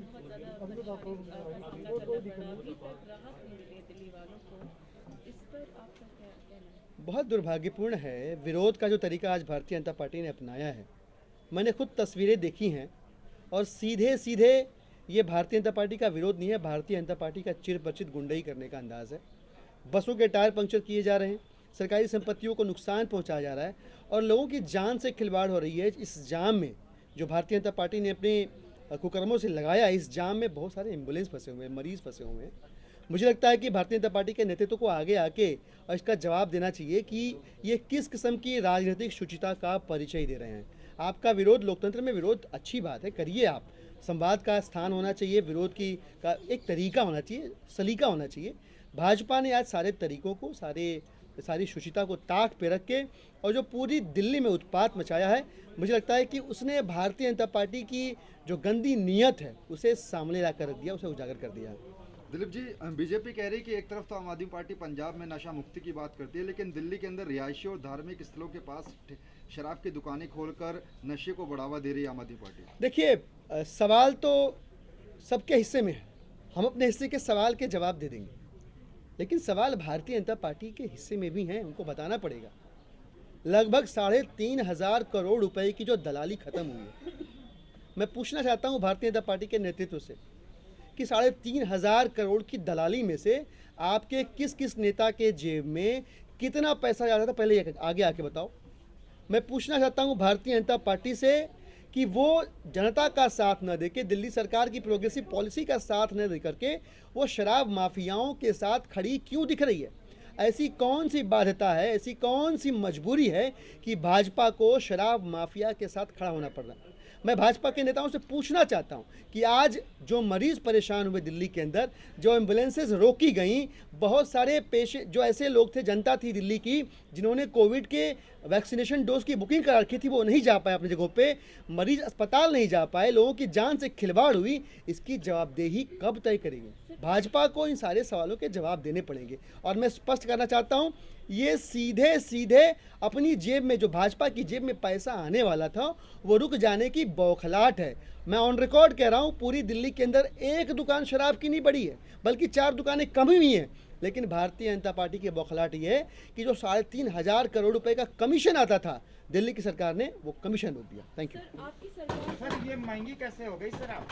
बहुत ज़्यादा परेशानी का सामना करना पड़ा, अभी तक राहत नहीं मिली है दिल्ली वालों को। इस पर आपका क्या कहना है? बहुत दुर्भाग्यपूर्ण है विरोध का जो तरीका आज भारतीय जनता पार्टी ने अपनाया है। मैंने खुद तस्वीरें देखी हैं और सीधे सीधे ये भारतीय जनता पार्टी का विरोध नहीं है, भारतीय जनता पार्टी का चिरपरिचित गुंडई करने का अंदाज़ है। बसों के टायर पंक्चर किए जा रहे हैं, सरकारी संपत्तियों को नुकसान पहुंचाया जा रहा है और लोगों की जान से खिलवाड़ हो रही है। इस जाम में जो भारतीय जनता पार्टी ने अपने कुकर्मों से लगाया, इस जाम में बहुत सारे एम्बुलेंस फंसे हुए हैं, मरीज़ फंसे हुए हैं। मुझे लगता है कि भारतीय जनता पार्टी के नेतृत्व को आगे आके और इसका जवाब देना चाहिए कि ये किस किस्म की राजनीतिक शुचिता का परिचय दे रहे हैं। आपका विरोध, लोकतंत्र में विरोध अच्छी बात है, करिए आप। संवाद का स्थान होना चाहिए, विरोध की का एक तरीका होना चाहिए, सलीका होना चाहिए। भाजपा ने आज सारे तरीकों को, सारी शुचिता को ताक पे रख के और जो पूरी दिल्ली में उत्पात मचाया है, मुझे लगता है कि उसने भारतीय जनता पार्टी की जो गंदी नीयत है उसे सामने ला कर रख दिया, उसे उजागर कर दिया। दिलीप जी, बीजेपी कह रही है कि एक तरफ तो आम आदमी पार्टी पंजाब में नशा मुक्ति की बात करती है, लेकिन दिल्ली के अंदर रिहायशी और धार्मिक स्थलों के पास शराब की दुकानें खोलकर नशे को बढ़ावा दे रही है आम आदमी पार्टी। देखिए, सवाल तो सबके हिस्से में है, हम अपने हिस्से के सवाल के जवाब दे देंगे, लेकिन सवाल भारतीय जनता पार्टी के हिस्से में भी हैं, उनको बताना पड़ेगा। लगभग 3,500 करोड़ रुपए की जो दलाली खत्म हुई है, मैं पूछना चाहता हूं भारतीय जनता पार्टी के नेतृत्व से कि 3,500 करोड़ की दलाली में से आपके किस किस नेता के जेब में कितना पैसा जाता था, पहले आगे आके बताओ। मैं पूछना चाहता हूं भारतीय जनता पार्टी से कि वो जनता का साथ न देके, दिल्ली सरकार की प्रोग्रेसिव पॉलिसी का साथ न दे करके वो शराब माफियाओं के साथ खड़ी क्यों दिख रही है? ऐसी कौन सी बाध्यता है, ऐसी कौन सी मजबूरी है कि भाजपा को शराब माफिया के साथ खड़ा होना पड़ रहा है? मैं भाजपा के नेताओं से पूछना चाहता हूं कि आज जो मरीज परेशान हुए दिल्ली के अंदर, जो एम्बुलेंसेज रोकी गई, बहुत सारे पेशे जो ऐसे लोग थे, जनता थी दिल्ली की, जिन्होंने कोविड के वैक्सीनेशन डोज की बुकिंग करा रखी थी, वो नहीं जा पाए अपनी जगहों पे, मरीज अस्पताल नहीं जा पाए, लोगों की जान से खिलवाड़ हुई। इसकी जवाबदेही कब तय करेगी? भाजपा को इन सारे सवालों के जवाब देने पड़ेंगे और मैं स्पष्ट करना चाहता हूं, ये सीधे सीधे अपनी जेब में, जो भाजपा की जेब में पैसा आने वाला था, वो रुक जाने की बौखलाहट है। मैं ऑन रिकॉर्ड कह रहा हूं, पूरी दिल्ली के अंदर एक दुकान शराब की नहीं बढ़ी है, बल्कि 4 दुकानें कम हुई हैं। लेकिन भारतीय जनता पार्टी की बौखलाहट ये है कि जो 3,500 करोड़ रुपए का कमीशन आता था, दिल्ली की सरकार ने वो कमीशन रोक दिया। Thank you. सर, आपकी सरकार सर, ये महंगी कैसे हो गई सर? आप